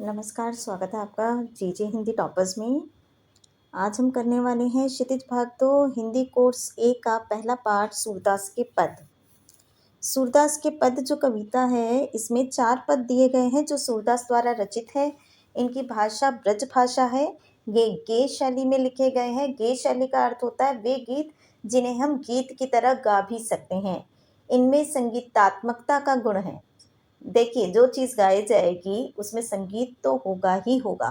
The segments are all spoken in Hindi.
नमस्कार, स्वागत है आपका जीजे हिंदी टॉपर्स में। आज हम करने वाले हैं क्षितिज भाग 2 हिंदी कोर्स ए का पहला पार्ट सूरदास के पद। सूरदास के पद जो कविता है, इसमें 4 पद दिए गए हैं जो सूरदास द्वारा रचित है। इनकी भाषा ब्रज भाषा है। ये गेय शैली में लिखे गए हैं। गेय शैली का अर्थ होता है वे गीत जिन्हें हम गीत की तरह गा भी सकते हैं। इनमें संगीतात्मकता का गुण है। देखिए, जो चीज़ गाई जाएगी उसमें संगीत तो होगा ही होगा।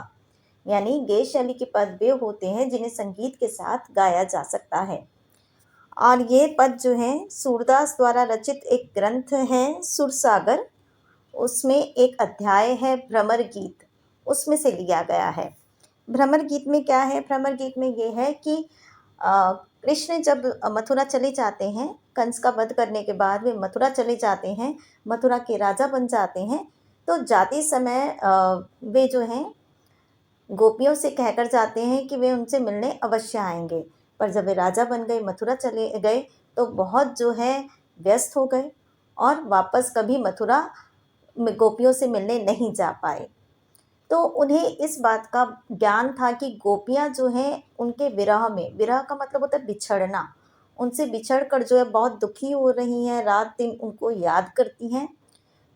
यानी गेय शैली के पद वे होते हैं जिन्हें संगीत के साथ गाया जा सकता है। और ये पद जो हैं सूरदास द्वारा रचित एक ग्रंथ है सुरसागर। उसमें एक अध्याय है भ्रमर गीत, उसमें से लिया गया है। भ्रमर गीत में क्या है? भ्रमर गीत में ये है कि कृष्ण जब मथुरा चले जाते हैं, कंस का वध करने के बाद वे मथुरा चले जाते हैं, मथुरा के राजा बन जाते हैं। तो जाते समय वे जो हैं गोपियों से कहकर जाते हैं कि वे उनसे मिलने अवश्य आएंगे। पर जब वे राजा बन गए, मथुरा चले गए, तो बहुत जो है व्यस्त हो गए और वापस कभी मथुरा में गोपियों से मिलने नहीं जा पाए। तो उन्हें इस बात का ज्ञान था कि गोपियाँ जो हैं उनके विरह में, विरह का मतलब होता है बिछड़ना, उनसे बिछड़ कर जो है बहुत दुखी हो रही हैं, रात दिन उनको याद करती हैं।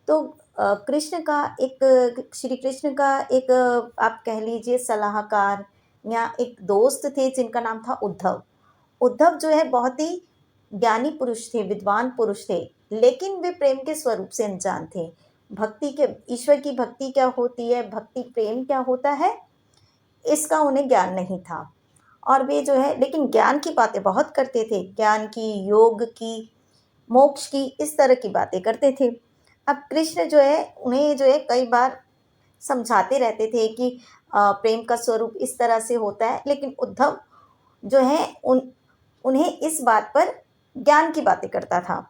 तो कृष्ण का एक श्री कृष्ण का एक आप कह लीजिए सलाहकार या एक दोस्त थे जिनका नाम था उद्धव। उद्धव जो है बहुत ही ज्ञानी पुरुष थे, विद्वान पुरुष थे, लेकिन वे प्रेम के स्वरूप से अनजान थे। भक्ति के, ईश्वर की भक्ति क्या होती है, भक्ति प्रेम क्या होता है, इसका उन्हें ज्ञान नहीं था। और वे जो है लेकिन ज्ञान की बातें बहुत करते थे, ज्ञान की, योग की, मोक्ष की, इस तरह की बातें करते थे। अब कृष्ण जो है उन्हें जो है कई बार समझाते रहते थे कि प्रेम का स्वरूप इस तरह से होता है, लेकिन उद्धव जो है उन्हें इस बात पर ज्ञान की बातें करता था।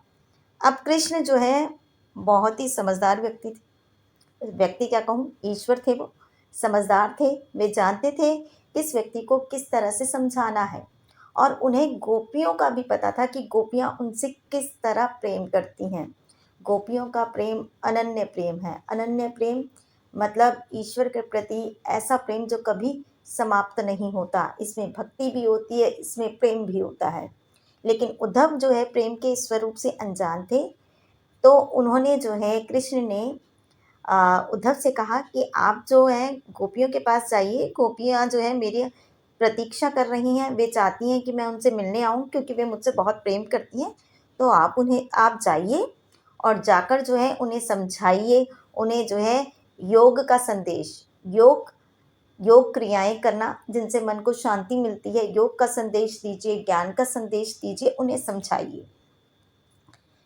अब कृष्ण जो है बहुत ही समझदार व्यक्ति थे, व्यक्ति क्या कहूँ, ईश्वर थे, वो समझदार थे। वे जानते थे इस व्यक्ति को किस तरह से समझाना है। और उन्हें गोपियों का भी पता था कि गोपियाँ उनसे किस तरह प्रेम करती हैं। गोपियों का प्रेम अनन्य प्रेम है। अनन्य प्रेम मतलब ईश्वर के प्रति ऐसा प्रेम जो कभी समाप्त नहीं होता। इसमें भक्ति भी होती है, इसमें प्रेम भी होता है। लेकिन उद्धव जो है प्रेम के स्वरूप से अनजान थे। तो उन्होंने जो है, कृष्ण ने उद्धव से कहा कि आप जो हैं गोपियों के पास जाइए, गोपियाँ जो है मेरी प्रतीक्षा कर रही हैं, वे चाहती हैं कि मैं उनसे मिलने आऊँ क्योंकि वे मुझसे बहुत प्रेम करती हैं। तो आप जाइए और जाकर जो है उन्हें समझाइए, उन्हें जो है योग का संदेश, योग क्रियाएं करना जिनसे मन को शांति मिलती है, योग का संदेश दीजिए, ज्ञान का संदेश दीजिए, उन्हें समझाइए।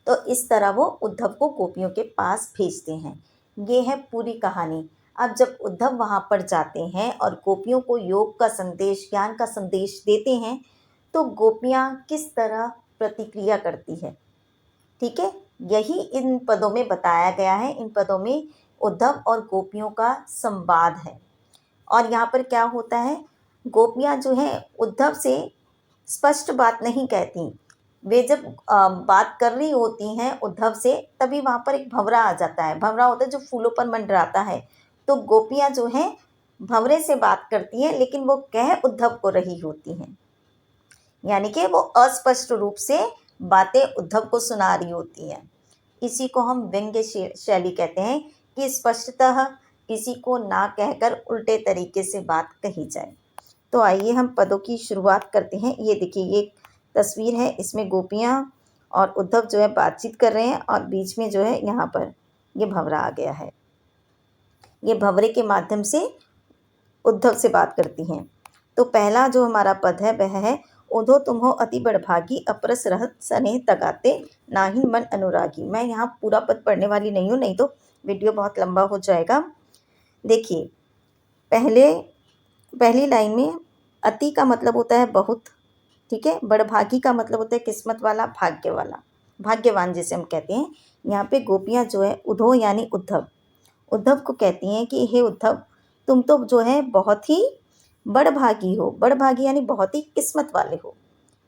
तो इस तरह वो उद्धव को गोपियों के पास भेजते हैं। ये है पूरी कहानी। अब जब उद्धव वहाँ पर जाते हैं और गोपियों को योग का संदेश, ज्ञान का संदेश देते हैं, तो गोपियाँ किस तरह प्रतिक्रिया करती है, ठीक है, यही इन पदों में बताया गया है। इन पदों में उद्धव और गोपियों का संवाद है। और यहाँ पर क्या होता है, गोपियाँ जो हैं उद्धव से स्पष्ट बात नहीं कहती। वे जब बात कर रही होती हैं उद्धव से, तभी वहाँ पर एक भंवरा आ जाता है। भंवरा होता है जो फूलों पर मंडराता है। तो गोपियाँ जो हैं भंवरे से बात करती हैं, लेकिन वो कह उद्धव को रही होती हैं। यानी कि वो अस्पष्ट रूप से बातें उद्धव को सुना रही होती हैं। इसी को हम व्यंग्य शैली कहते हैं कि स्पष्टतः किसी को ना कहकर उल्टे तरीके से बात कही जाए। तो आइए हम पदों की शुरुआत करते हैं। ये देखिए, ये तस्वीर है, इसमें गोपियाँ और उद्धव जो है बातचीत कर रहे हैं और बीच में जो है यहाँ पर ये भंवरा आ गया है। ये भंवरे के माध्यम से उद्धव से बात करती हैं। तो पहला जो हमारा पद है वह है, ओधो तुम्हो अति बड़भागी, अपरस रहत सनेह तगाते, नाहि मन अनुरागी। मैं यहाँ पूरा पद पढ़ने वाली नहीं हूँ, नहीं तो वीडियो बहुत लंबा हो जाएगा। देखिए, पहली लाइन में अति का मतलब होता है बहुत, ठीक है। बड़भागी का मतलब होता है किस्मत वाला, भाग्य वाला, भाग्यवान जिसे हम कहते हैं। यहाँ पे गोपियाँ जो है उधो यानी उद्धव को कहती हैं कि हे उद्धव, तुम तो जो है बहुत ही बड़भागी हो। बड़भागी यानी बहुत ही किस्मत वाले हो।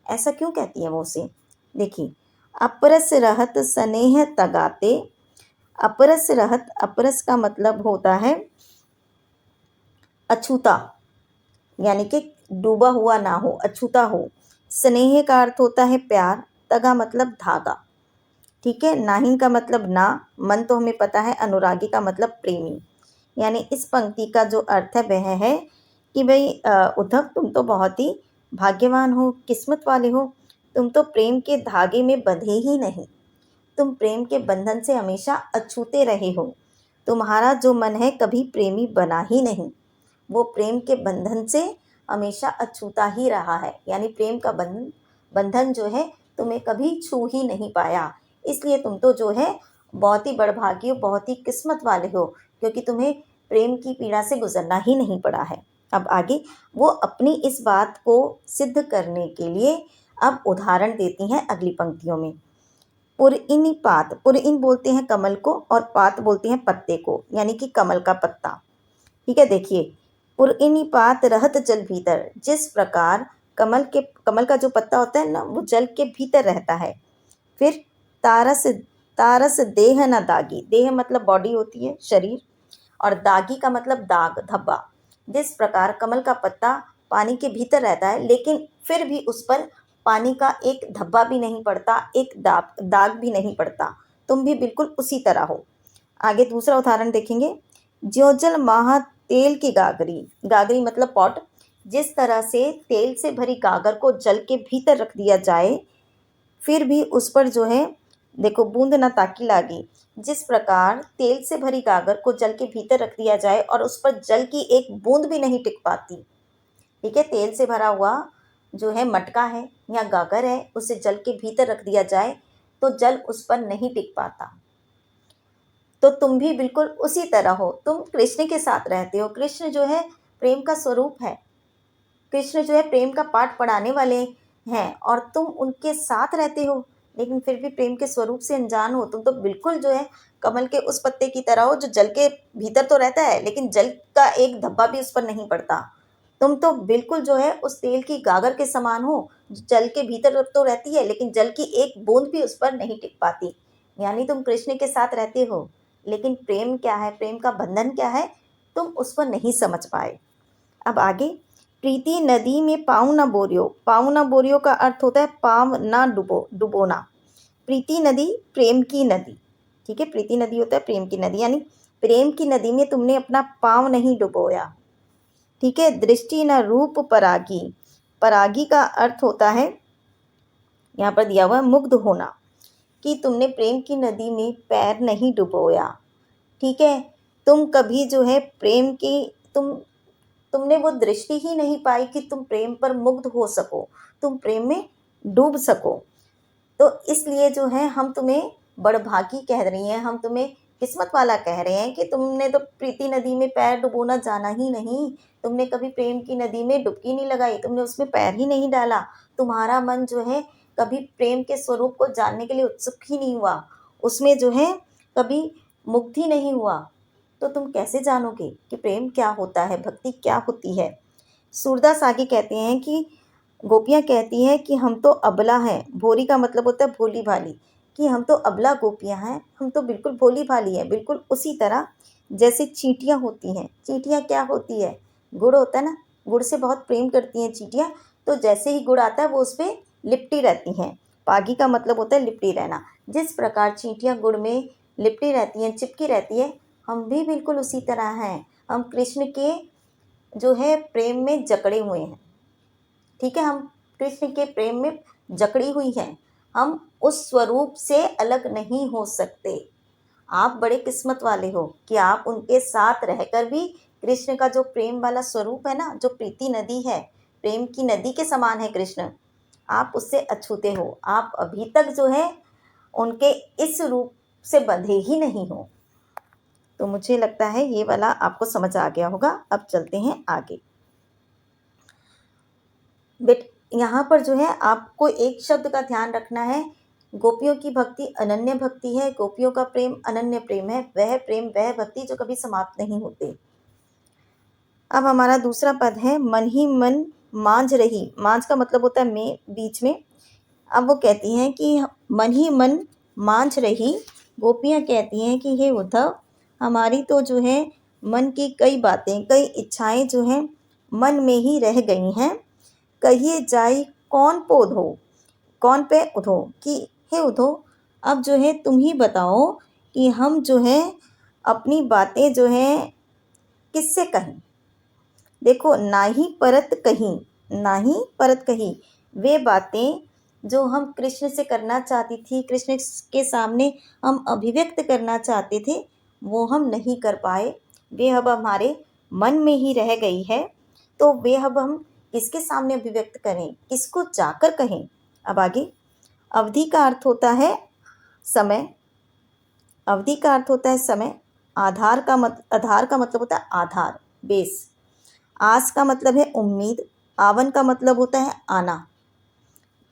ऐसा क्यों कहती हैं वो उसे? देखिए, अपरस रहत स्नेह तगाते। अपरस रहत, अपरस का मतलब होता है अछूता यानी कि डूबा हुआ ना हो, अछूता हो। स्नेह का अर्थ होता है प्यार, तगा मतलब धागा, ठीक है। नाहिन का मतलब ना, मन तो हमें पता है, अनुरागी का मतलब प्रेमी। यानी इस पंक्ति का जो अर्थ है वह है कि भाई उद्धव तुम तो बहुत ही भाग्यवान हो, किस्मत वाले हो, तुम तो प्रेम के धागे में बंधे ही नहीं, तुम प्रेम के बंधन से हमेशा अछूते रहे हो, तुम्हारा जो मन है कभी प्रेमी बना ही नहीं, वो प्रेम के बंधन से हमेशा अछूता ही रहा है। यानी प्रेम का बंधन जो है तुम्हें कभी छू ही नहीं पाया, इसलिए तुम तो जो है बहुत ही बड़भागी हो, बहुत ही किस्मत वाले हो, क्योंकि तुम्हें प्रेम की पीड़ा से गुजरना ही नहीं पड़ा है। अब आगे वो अपनी इस बात को सिद्ध करने के लिए अब उदाहरण देती हैं अगली पंक्तियों में। पुरइनी पात, पुरइन बोलते हैं कमल को और पात बोलते हैं पत्ते को, यानी कि कमल का पत्ता, ठीक है। देखिए, पुरइनी पात रहत जल भीतर, जिस प्रकार कमल का जो पत्ता होता है ना वो जल के भीतर रहता है। फिर तारस तारस देह न दागी, देह मतलब बॉडी होती है, शरीर, और दागी का मतलब दाग, धब्बा। जिस प्रकार कमल का पत्ता पानी के भीतर रहता है लेकिन फिर भी उस पर पानी का एक धब्बा भी नहीं पड़ता, एक दाग भी नहीं पड़ता, तुम भी बिल्कुल उसी तरह हो। आगे दूसरा उदाहरण देखेंगे। ज्यों जल माहा तेल की गागरी, गागरी मतलब पॉट, जिस तरह से तेल से भरी गागर को जल के भीतर रख दिया जाए फिर भी उस पर जो है देखो बूंद ना ताकी लागी, जिस प्रकार तेल से भरी गागर को जल के भीतर रख दिया जाए और उस पर जल की एक बूंद भी नहीं टिक पाती, ठीक है। तेल से भरा हुआ जो है मटका है या गागर है, उसे जल के भीतर रख दिया जाए तो जल उस पर नहीं टिक पाता। तो तुम भी बिल्कुल उसी तरह हो, तुम कृष्ण के साथ रहते हो, कृष्ण जो है प्रेम का स्वरूप है, कृष्ण जो है प्रेम का पाठ पढ़ाने वाले हैं और तुम उनके साथ रहते हो, लेकिन फिर भी प्रेम के स्वरूप से अनजान हो। तुम तो बिल्कुल जो है कमल के उस पत्ते की तरह हो जो जल के भीतर तो रहता है लेकिन जल का एक धब्बा भी उस पर नहीं पड़ता। तुम तो बिल्कुल जो है उस तेल की गागर के समान हो, जल के भीतर तो रहती है लेकिन जल की एक बूंद भी उस पर नहीं टिक पाती। यानी तुम कृष्ण के साथ रहते हो लेकिन प्रेम क्या है, प्रेम का बंधन क्या है, तुम उसको नहीं समझ पाए। अब आगे, प्रीति नदी में पाँव न बोरियो, पाँव न बोरियो का अर्थ होता है पाँव ना डुबोना। प्रीति नदी प्रेम की नदी, ठीक है, प्रीति नदी होता है प्रेम की नदी, यानी प्रेम की नदी में तुमने अपना पाँव नहीं डुबोया, ठीक है। दृष्टि न रूप परागी, परागी का अर्थ होता है यहाँ पर दिया हुआ है मुग्ध होना, कि तुमने प्रेम की नदी में पैर नहीं डुबोया, ठीक है। तुम कभी जो है प्रेम की तुमने वो दृष्टि ही नहीं पाई कि तुम प्रेम पर मुग्ध हो सको, तुम प्रेम में डूब सको। तो इसलिए जो है हम तुम्हें बड़भागी कह रही हैं, हम तुम्हें किस्मत वाला कह रहे हैं कि तुमने तो प्रीति नदी में पैर डुबोना जाना ही नहीं, तुमने कभी प्रेम की नदी में डुबकी नहीं लगाई, तुमने उसमें पैर ही नहीं डाला, तुम्हारा मन जो है कभी प्रेम के स्वरूप को जानने के लिए उत्सुक ही नहीं हुआ, उसमें जो है कभी मुग्ध ही नहीं हुआ, तो तुम कैसे जानोगे कि प्रेम क्या होता है, भक्ति क्या होती है। सूरदास आगे कहते हैं कि गोपियाँ कहती हैं कि हम तो अबला हैं, भोरी का मतलब होता है भोली भाली, कि हम तो अबला गोपियाँ हैं, हम तो बिल्कुल भोली भाली हैं, बिल्कुल उसी तरह जैसे चींटियाँ होती हैं। चींटियाँ क्या होती है, गुड़ होता है ना, गुड़ से बहुत प्रेम करती हैं चींटियाँ, तो जैसे ही गुड़ आता है वो उस पर लिपटी रहती हैं। पागी का मतलब होता है लिपटी रहना, जिस प्रकार चींटियाँ गुड़ में लिपटी रहती हैं, चिपकी रहती है, हम भी बिल्कुल उसी तरह हैं, हम कृष्ण के जो है प्रेम में जकड़े हुए हैं, ठीक है। हम कृष्ण के प्रेम में जकड़ी हुई हैं, हम उस स्वरूप से अलग नहीं हो सकते। आप बड़े किस्मत वाले हो कि आप उनके साथ रहकर भी कृष्ण का जो प्रेम वाला स्वरूप है ना, जो प्रीति नदी है, प्रेम की नदी के समान है कृष्ण, आप उससे अछूते हो, आप अभी तक जो है उनके इस रूप से बंधे ही नहीं हो। तो मुझे लगता है ये वाला आपको समझ आ गया होगा। अब चलते हैं आगे। यहाँ पर जो है आपको एक शब्द का ध्यान रखना है, गोपियों की भक्ति अनन्य भक्ति है, गोपियों का प्रेम अनन्य प्रेम है, वह प्रेम वह भक्ति जो कभी समाप्त नहीं होते। अब हमारा दूसरा पद है, मन ही मन मांझ रही, मांझ का मतलब होता है में, बीच में। अब वो कहती हैं कि मन ही मन मांझ रही, गोपियाँ कहती हैं कि हे उद्धव, हमारी तो जो है मन की कई बातें, कई इच्छाएं जो हैं मन में ही रह गई हैं। कहिए जाई कौन पे उधो कि हे उधो, अब जो है तुम ही बताओ कि हम जो है अपनी बातें जो हैं किससे कहें। देखो, ना ही परत कही वे बातें जो हम कृष्ण से करना चाहती थी, कृष्ण के सामने हम अभिव्यक्त करना चाहते थे, वो हम नहीं कर पाए। वे अब हमारे मन में ही रह गई है। तो वे अब हम किसके सामने अभिव्यक्त करें, किसको जाकर कहें। अब आगे, अवधि का अर्थ होता है समय। अवधि का अर्थ होता है समय। आधार का मतलब होता है आधार, बेस। आस का मतलब है उम्मीद। आवन का मतलब होता है आना।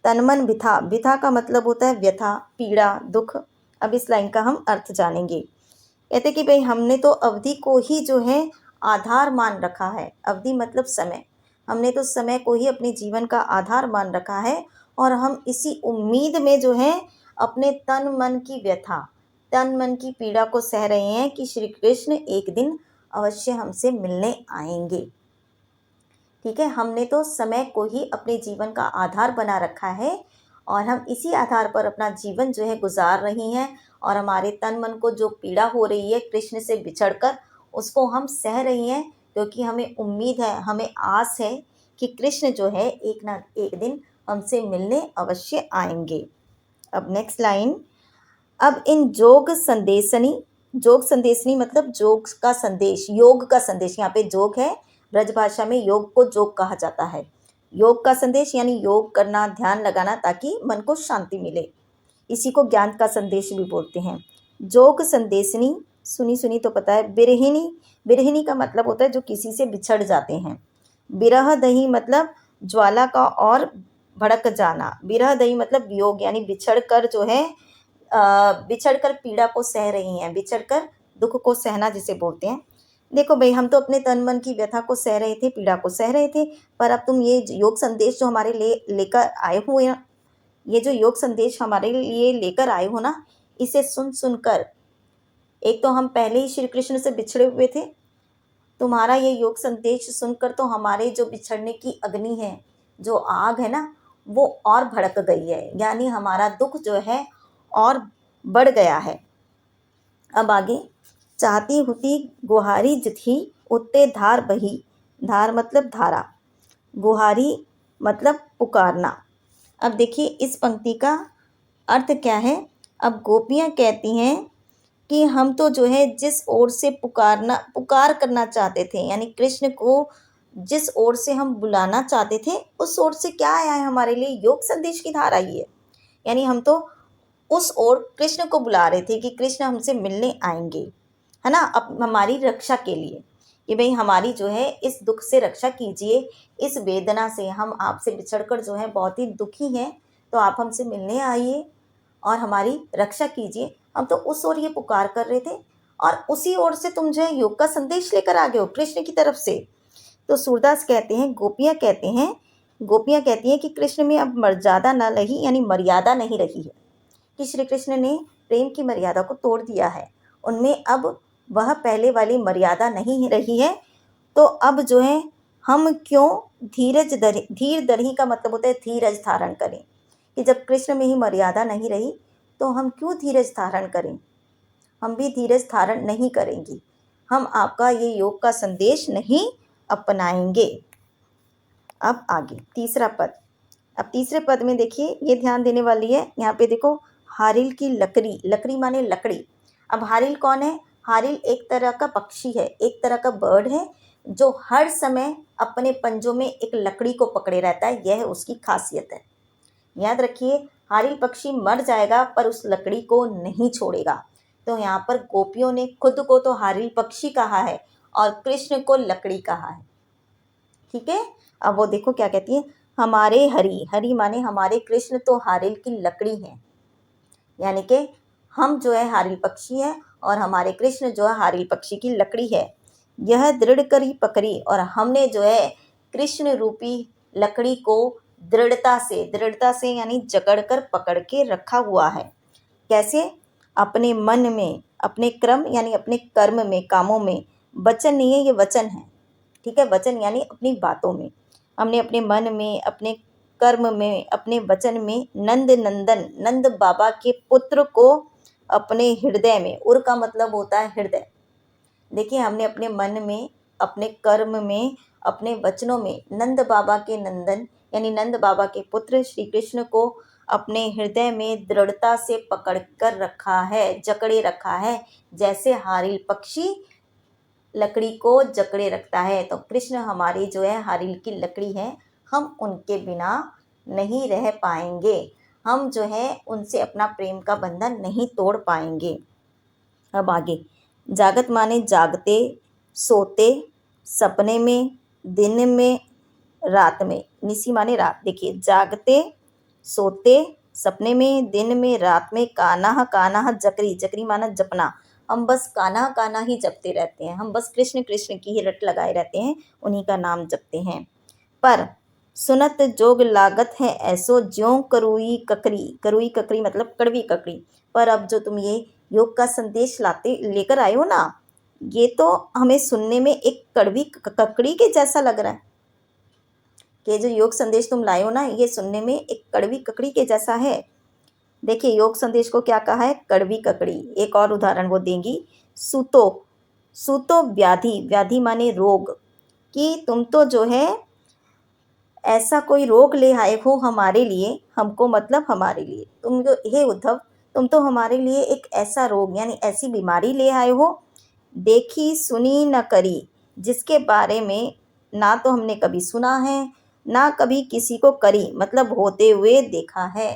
तनमन बिथा, बिथा का मतलब होता है व्यथा, पीड़ा, दुख। अब इस लाइन का हम अर्थ जानेंगे। कहते कि भाई हमने तो अवधि को ही जो है आधार मान रखा है। अवधि मतलब समय। हमने तो समय को ही अपने जीवन का आधार मान रखा है और हम इसी उम्मीद में जो है अपने तन मन की व्यथा, तन मन की पीड़ा को सह रहे हैं कि श्री कृष्ण एक दिन अवश्य हमसे मिलने आएंगे। ठीक है, हमने तो समय को ही अपने जीवन का आधार बना रखा है और हम इसी आधार पर अपना जीवन जो है गुजार रही हैं और हमारे तन मन को जो पीड़ा हो रही है कृष्ण से बिछड़कर, उसको हम सह रही हैं क्योंकि हमें उम्मीद है, हमें आस है कि कृष्ण जो है एक ना एक दिन हमसे मिलने अवश्य आएंगे। अब नेक्स्ट लाइन, अब इन जोग संदेशनी मतलब जोग का संदेश, योग का संदेश। यहाँ पे जोग है, ब्रज भाषा में योग को जोग कहा जाता है। योग का संदेश यानी योग करना, ध्यान लगाना ताकि मन को शांति मिले। इसी को ज्ञान का संदेश भी बोलते हैं। जोग संदेशनी, सुनी तो पता है। बिरहिनी का मतलब होता है जो किसी से बिछड़ जाते हैं। बिरह दही मतलब ज्वाला का और भड़क जाना। बिरह दही मतलब वियोग यानी बिछड़ कर जो है बिछड़कर पीड़ा को सह रही हैं, बिछड़कर दुख को सहना जिसे बोलते हैं। देखो भाई, हम तो अपने तन मन की व्यथा को सह रहे थे, पीड़ा को सह रहे थे, पर अब तुम ये योग संदेश जो हमारे लेकर आए हो, ये जो योग संदेश हमारे लिए लेकर आए हो ना, इसे सुनकर, एक तो हम पहले ही श्री कृष्ण से बिछड़े हुए थे, तुम्हारा ये योग संदेश सुनकर तो हमारे जो बिछड़ने की अग्नि है, जो आग है ना, वो और भड़क गई है, यानी हमारा दुख जो है और बढ़ गया है। अब आगे, चाहती हुती गुहारी जिथी उत्ते धार बही। धार मतलब धारा, गुहारी मतलब पुकारना। अब देखिए इस पंक्ति का अर्थ क्या है। अब गोपियाँ कहती हैं कि हम तो जो है जिस ओर से पुकार करना चाहते थे, यानी कृष्ण को जिस ओर से हम बुलाना चाहते थे, उस ओर से क्या आया है हमारे लिए, योग संदेश की धारा आई है। यानी हम तो उस ओर कृष्ण को बुला रहे थे कि कृष्ण हमसे मिलने आएंगे, है ना, अब हमारी रक्षा के लिए कि भाई हमारी जो है इस दुख से रक्षा कीजिए, इस वेदना से, हम आपसे बिछड़कर जो है बहुत ही दुखी हैं, तो आप हमसे मिलने आइए और हमारी रक्षा कीजिए। हम तो उस ओर ये पुकार कर रहे थे और उसी ओर से तुम जो है योग का संदेश लेकर आ गए हो कृष्ण की तरफ से। तो सूरदास कहते हैं, गोपियाँ कहती हैं कि कृष्ण में अब मर्यादा न रही, यानी मर्यादा नहीं रही है, कि श्री कृष्ण ने प्रेम की मर्यादा को तोड़ दिया है, उनमें अब वह पहले वाली मर्यादा नहीं रही है। तो अब जो है हम क्यों धीर धरही का मतलब होता है धीरज धारण करें, कि जब कृष्ण में ही मर्यादा नहीं रही तो हम क्यों धीरज धारण करें, हम भी धीरज धारण नहीं करेंगे, हम आपका ये योग का संदेश नहीं अपनाएंगे। अब आगे तीसरा पद। अब तीसरे पद में देखिए, ये ध्यान देने वाली है। यहाँ पे देखो, हारिल की लकड़ी, लकड़ी माने लकड़ी। अब हारिल कौन है, हारिल एक तरह का पक्षी है, एक तरह का बर्ड है जो हर समय अपने पंजों में एक लकड़ी को पकड़े रहता है, यह उसकी खासियत है। याद रखिए, हारिल पक्षी मर जाएगा पर उस लकड़ी को नहीं छोड़ेगा। तो यहाँ पर गोपियों ने खुद को तो हारिल पक्षी कहा है और कृष्ण को लकड़ी कहा है। ठीक है, अब वो देखो क्या कहती है, हमारे हरि माने हमारे कृष्ण तो हारिल की लकड़ी हैं, यानी कि हम जो है हारिल पक्षी हैं और हमारे कृष्ण जो है हारिल पक्षी की लकड़ी है। यह दृढ़ करी पकड़ी, और हमने जो है कृष्ण रूपी लकड़ी को दृढ़ता से यानी जकड़ कर पकड़ के रखा हुआ है। कैसे, अपने मन में, अपने क्रम यानी अपने कर्म में, कामों में वचन नहीं है, ये वचन है। ठीक है, वचन यानी अपनी बातों में, हमने अपने मन में, अपने कर्म में, अपने वचन में नंद नंदन नंद बाबा के पुत्र को अपने हृदय में, उर का मतलब होता है हृदय। देखिए, हमने अपने मन में, अपने कर्म में, अपने वचनों में नंद बाबा के नंदन यानी नंद बाबा के पुत्र श्री कृष्ण को अपने हृदय में दृढ़ता से पकड़ कर रखा है, जकड़े रखा है, जैसे हारिल पक्षी लकड़ी को जकड़े रखता है। तो कृष्ण हमारी जो है हारिल की लकड़ी है, हम उनके बिना नहीं रह पाएंगे, हम जो है उनसे अपना प्रेम का बंधन नहीं तोड़ पाएंगे। अब आगे, जागत माने जागते, सोते, सपने में, दिन में, रात में। निसी माने रात। देखिए, जागते, सोते, सपने में, दिन में, रात में, कान्हा कान्हा जकरी, जकरी माना जपना। हम बस कान्हा कान्हा ही जपते रहते हैं, हम बस कृष्ण कृष्ण की ही रट लगाए रहते हैं, उन्हीं का नाम जपते हैं। पर सुनत जोग लागत है ऐसो ज्यों करुई ककरी, करुई ककरी मतलब कड़वी ककड़ी। पर अब जो तुम ये योग का संदेश लेकर आए हो ना, ये तो हमें सुनने में एक कड़वी ककड़ी के जैसा लग रहा है। कि जो योग संदेश तुम लाए हो ना, ये सुनने में एक कड़वी ककड़ी के जैसा है। देखिए, योग संदेश को क्या कहा है? कड़वी ककड़ी। एक और उदाहरण वो देंगी, सूतो, सूतो व्याधि, व्याधि माने रोग, कि तुम तो जो है ऐसा कोई रोग ले आए हो हमारे लिए, हमको मतलब हमारे लिए, तुम जो, हे उद्धव, तुम तो हमारे लिए एक ऐसा रोग यानी ऐसी बीमारी ले आए हो, देखी सुनी न करी, जिसके बारे में ना तो हमने कभी सुना है, ना कभी किसी को करी मतलब होते हुए देखा है।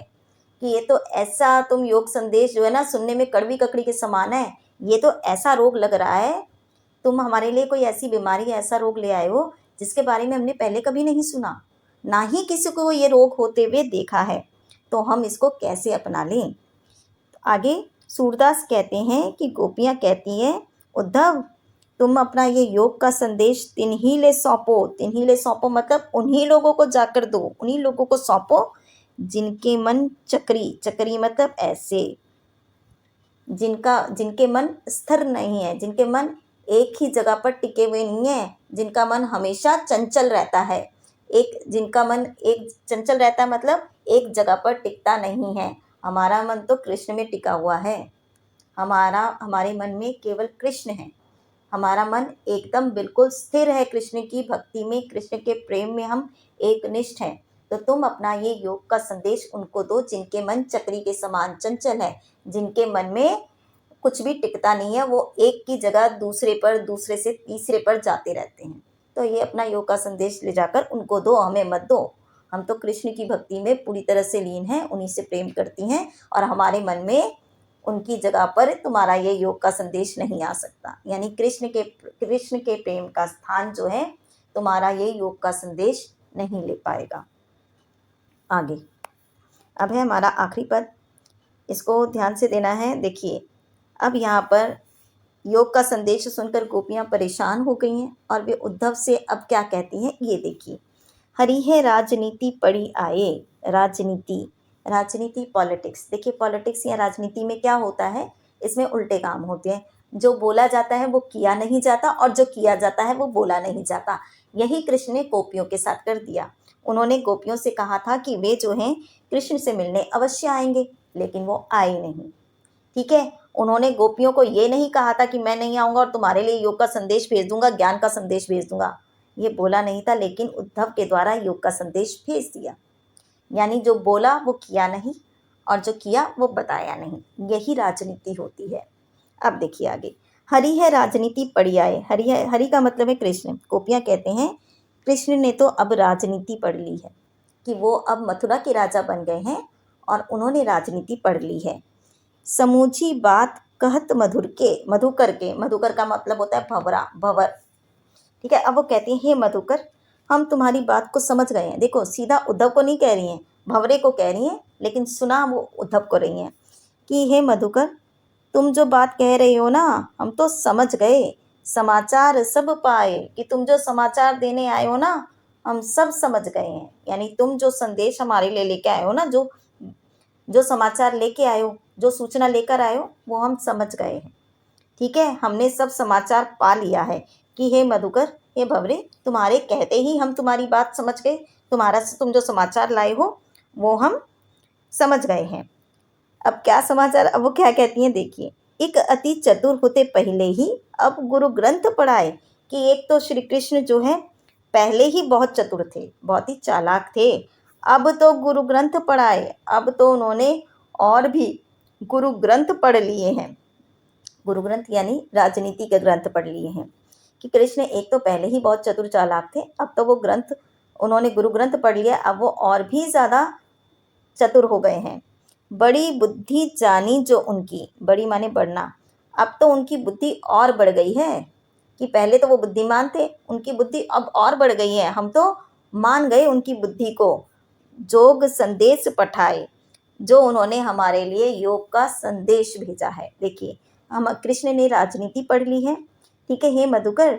कि ये तो ऐसा तुम योग संदेश जो है ना, सुनने में कड़वी ककड़ी के समान है, ये तो ऐसा रोग लग रहा है, तुम हमारे लिए कोई ऐसी बीमारी, ऐसा रोग ले आए हो जिसके बारे में हमने पहले कभी नहीं सुना, ना ही किसी को ये रोग होते हुए देखा है, तो हम इसको कैसे अपना लें। आगे सूरदास कहते हैं कि गोपियाँ कहती हैं, उद्धव तुम अपना ये योग का संदेश तिन्हीं ले सौंपो, तिन्हीं ले सौंपो मतलब उन्हीं लोगों को जाकर दो, उन्हीं लोगों को सौंपो जिनके मन चक्री, चक्री मतलब ऐसे, जिनके मन स्थिर नहीं है, जिनके मन एक ही जगह पर टिके हुए नहीं है, जिनका मन हमेशा चंचल रहता है, जिनका मन एक चंचल रहता है मतलब एक जगह पर टिकता नहीं है। हमारा मन तो कृष्ण में टिका हुआ है, हमारे मन में केवल कृष्ण है, हमारा मन एकदम बिल्कुल स्थिर है कृष्ण की भक्ति में, कृष्ण के प्रेम में हम एक निष्ठ हैं। तो तुम अपना ये योग का संदेश उनको दो जिनके मन चक्री के समान चंचल है, जिनके मन में कुछ भी टिकता नहीं है, वो एक की जगह दूसरे पर, दूसरे से तीसरे पर जाते रहते हैं। तो ये अपना योग का संदेश ले जाकर उनको दो, हमें मत दो। हम तो कृष्ण की भक्ति में पूरी तरह से लीन हैं, उन्हीं से प्रेम करती हैं, और हमारे मन में उनकी जगह पर तुम्हारा ये योग का संदेश नहीं आ सकता। यानी कृष्ण के प्रेम का स्थान जो है, तुम्हारा ये योग का संदेश नहीं ले पाएगा। आगे अब है हमारा आखिरी पद, इसको ध्यान से देना है। देखिए, अब यहाँ पर योग का संदेश सुनकर गोपियाँ परेशान हो गई हैं और वे उद्धव से अब क्या कहती हैं, ये देखिए। हरि है राजनीति पड़ी आए, राजनीति, राजनीति पॉलिटिक्स। देखिए, पॉलिटिक्स या राजनीति में क्या होता है, इसमें उल्टे काम होते हैं, जो बोला जाता है वो किया नहीं जाता, और जो किया जाता है वो बोला नहीं जाता। यही कृष्ण ने गोपियों के साथ कर दिया। उन्होंने गोपियों से कहा था कि वे जो हैं कृष्ण से मिलने अवश्य आएंगे, लेकिन वो आए नहीं। ठीक है, उन्होंने गोपियों को ये नहीं कहा था कि मैं नहीं आऊँगा और तुम्हारे लिए योग का संदेश भेज दूंगा, ज्ञान का संदेश भेज दूंगा, ये बोला नहीं था, लेकिन उद्धव के द्वारा योग का संदेश भेज दिया। यानी जो बोला वो किया नहीं, और जो किया वो बताया नहीं, यही राजनीति होती है। अब देखिए आगे, हरि है राजनीति पड़ी आए। हरि है, हरि का मतलब है कृष्ण। गोपियाँ कहते हैं कृष्ण ने तो अब राजनीति पढ़ ली है, कि वो अब मथुरा के राजा बन गए हैं और उन्होंने राजनीति पढ़ ली है। समूची बात कहत मधुकर के, मधुकर का मतलब होता है भंवरा, भंवर। ठीक है, अब वो कहती हैं, हे मधुकर, हम तुम्हारी बात को समझ गए हैं। देखो, सीधा उद्धव को नहीं कह रही हैं, भंवरे को कह रही हैं, लेकिन सुना वो उद्धव को रही हैं कि हे मधुकर, तुम जो बात कह रहे हो ना, हम तो समझ गए, समाचार सब पाए, कि तुम जो समाचार देने आए हो ना, हम सब समझ गए हैं। यानी तुम जो संदेश हमारे लिए लेके आए हो ना, जो समाचार लेके आए हो, जो सूचना लेकर आए हो, वो हम समझ गए हैं। ठीक है, हमने सब समाचार पा लिया है कि हे मधुकर, हे भंवरे, तुम्हारे कहते ही हम तुम्हारी बात समझ गए। तुम जो समाचार लाए हो वो हम समझ गए हैं। अब क्या समाचार, अब वो क्या कहती हैं देखिए। एक अति चतुर होते पहले ही अब गुरु ग्रंथ पढ़ाए। कि एक तो श्री कृष्ण जो है पहले ही बहुत चतुर थे, बहुत ही चालाक थे। अब तो गुरु ग्रंथ पढ़ाए, अब तो उन्होंने और भी गुरु ग्रंथ पढ़ लिए हैं। गुरु ग्रंथ यानी राजनीति के ग्रंथ पढ़ लिए हैं। कि कृष्ण एक तो पहले ही बहुत चतुर चालाक थे, अब तो वो ग्रंथ उन्होंने गुरु ग्रंथ पढ़ लिया, अब वो और भी ज़्यादा चतुर हो गए हैं। बड़ी बुद्धि जानी जो उनकी, बड़ी माने बढ़ना, अब तो उनकी बुद्धि और बढ़ गई है। कि पहले तो वो बुद्धिमान थे, उनकी बुद्धि अब और बढ़ गई है, हम तो मान गए उनकी बुद्धि को। जोग संदेश पठाए, जो उन्होंने हमारे लिए योग का संदेश भेजा है। देखिए, हम कृष्ण ने राजनीति पढ़ ली है। ठीक है, हे मधुकर,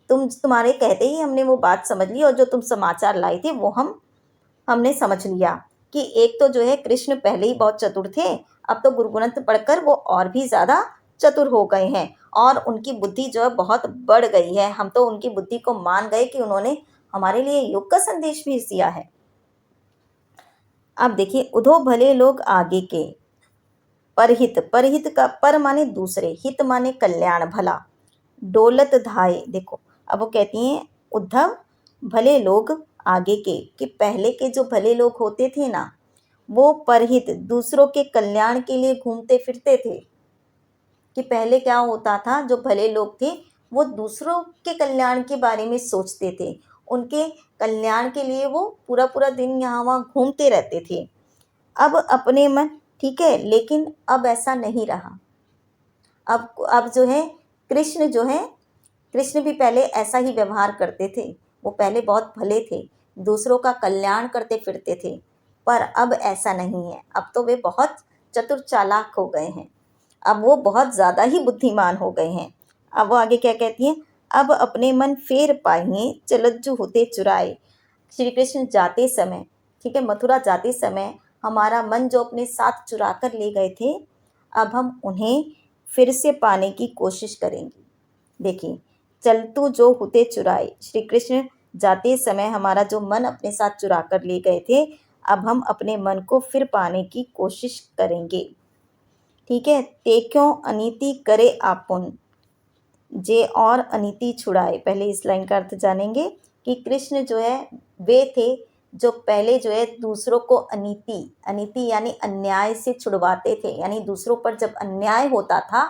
तुम्हारे कहते ही हमने वो बात समझ ली, और जो तुम समाचार लाए थे वो हमने समझ लिया कि एक तो जो है कृष्ण पहले ही बहुत चतुर थे, अब तो गुरु ग्रंथ पढ़कर वो और भी ज़्यादा चतुर हो गए हैं, और उनकी बुद्धि जो है बहुत बढ़ गई है। हम तो उनकी बुद्धि को मान गए कि उन्होंने हमारे लिए योग का संदेश भेज दिया है। अब देखिए, उधो भले लोग आगे के, परहित, परहित का पर माने दूसरे, हित माने कल्याण, भला। डोलत धाये, देखो अब वो कहती हैं उद्धव, भले लोग आगे के, कि पहले के जो भले लोग होते थे ना, वो परहित, दूसरों के कल्याण के लिए घूमते फिरते थे। कि पहले क्या होता था, जो भले लोग थे वो दूसरों के कल्याण के बारे में सोचते थे, उनके कल्याण के लिए वो पूरा पूरा दिन यहाँ वहाँ घूमते रहते थे। अब अपने मन, ठीक है, लेकिन अब ऐसा नहीं रहा। अब जो है कृष्ण भी पहले ऐसा ही व्यवहार करते थे। वो पहले बहुत भले थे, दूसरों का कल्याण करते फिरते थे, पर अब ऐसा नहीं है। अब तो वे बहुत चतुर चालाक हो गए हैं, अब वो बहुत ज़्यादा ही बुद्धिमान हो गए हैं। अब वो आगे क्या कहती हैं, अब अपने मन फेर पाइए, चलज्जू होते चुराए। श्री कृष्ण जाते समय, ठीक है, मथुरा जाते समय हमारा मन जो अपने साथ चुरा कर ले गए थे, अब हम उन्हें फिर से पाने की कोशिश करेंगे। देखिए, चलतू जो होते चुराए, श्री कृष्ण जाते समय हमारा जो मन अपने साथ चुरा कर ले गए थे, अब हम अपने मन को फिर पाने की कोशिश करेंगे। ठीक है, ते क्यों अनीति करे आपुन, जे और अनीति छुड़ाए। पहले इस लाइन का अर्थ जानेंगे कि कृष्ण जो है वे थे जो पहले जो है दूसरों को अनीति, अनीति यानी अन्याय से छुड़वाते थे। यानी दूसरों पर जब अन्याय होता था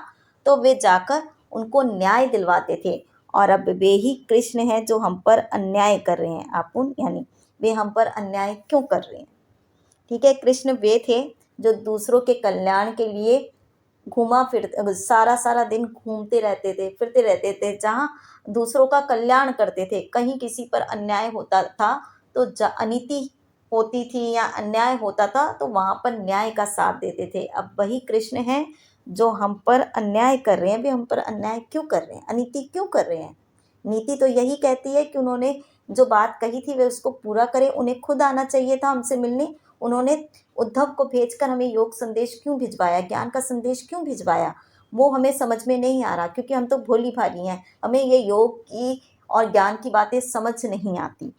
तो वे जाकर उनको न्याय दिलवाते थे, और अब वे ही कृष्ण हैं जो हम पर अन्याय कर रहे हैं। आपुन यानी वे हम पर अन्याय क्यों कर रहे हैं। ठीक है, कृष्ण वे थे जो दूसरों के कल्याण के लिए घूमा फिर सारा सारा दिन घूमते रहते थे, फिरते रहते थे, जहाँ दूसरों का कल्याण करते थे। कहीं किसी पर अन्याय होता था तो अनीति होती थी या अन्याय होता था तो वहाँ पर न्याय का साथ देते थे। अब वही कृष्ण हैं जो हम पर अन्याय कर रहे हैं। वे हम पर अन्याय क्यों कर रहे हैं, अनीति क्यों कर रहे हैं। नीति तो यही कहती है कि उन्होंने जो बात कही थी वे उसको पूरा करें। उन्हें खुद आना चाहिए था हमसे मिलने। उन्होंने उद्धव को भेजकर हमें योग संदेश क्यों भिजवाया, ज्ञान का संदेश क्यों भिजवाया, वो हमें समझ में नहीं आ रहा, क्योंकि हम तो भोली भाली हैं, हमें ये योग की और ज्ञान की बातें समझ नहीं आती।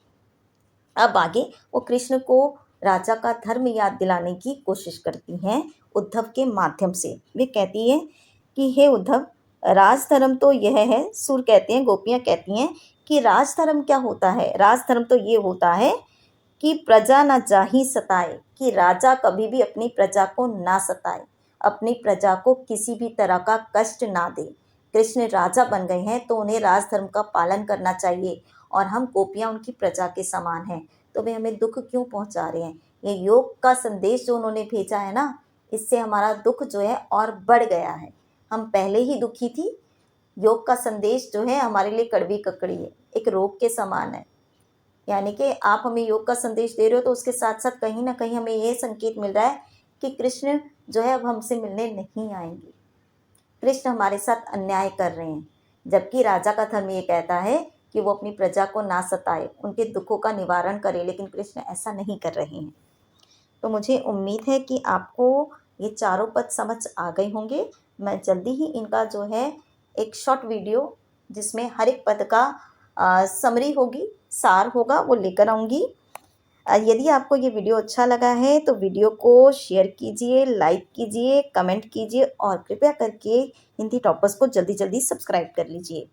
अब आगे वो कृष्ण को राजा का धर्म याद दिलाने की कोशिश करती हैं उद्धव के माध्यम से। वे कहती हैं कि हे उद्धव, राजधर्म तो यह है, सुर कहते हैं, गोपियाँ कहती हैं कि राजधर्म क्या होता है। राजधर्म तो ये होता है कि प्रजा न जाहि सताए, कि राजा कभी भी अपनी प्रजा को ना सताए, अपनी प्रजा को किसी भी तरह का कष्ट ना दे। कृष्ण राजा बन गए हैं तो उन्हें राजधर्म का पालन करना चाहिए, और हम गोपियाँ उनकी प्रजा के समान हैं, तो वे हमें दुख क्यों पहुंचा रहे हैं। ये योग का संदेश जो उन्होंने भेजा है ना, इससे हमारा दुख जो है और बढ़ गया है। हम पहले ही दुखी थी, योग का संदेश जो है हमारे लिए कड़वी ककड़ी है, एक रोग के समान है। यानी कि आप हमें योग का संदेश दे रहे हो तो उसके साथ साथ कहीं ना कहीं हमें ये संकेत मिल रहा है कि कृष्ण जो है अब हमसे मिलने नहीं आएंगे, कृष्ण हमारे साथ अन्याय कर रहे हैं। जबकि राजा का धर्म ये कहता है कि वो अपनी प्रजा को ना सताए, उनके दुखों का निवारण करे, लेकिन कृष्ण ऐसा नहीं कर रहे हैं। तो मुझे उम्मीद है कि आपको ये चारों पद समझ आ गए होंगे। मैं जल्दी ही इनका जो है एक शॉर्ट वीडियो जिसमें हर एक पद का समरी होगी, सार होगा, वो लेकर आऊँगी। यदि आपको ये वीडियो अच्छा लगा है तो वीडियो को शेयर कीजिए, लाइक कीजिए, कमेंट कीजिए और कृपया करके हिंदी टॉपर्स को जल्दी-जल्दी सब्सक्राइब कर लीजिए।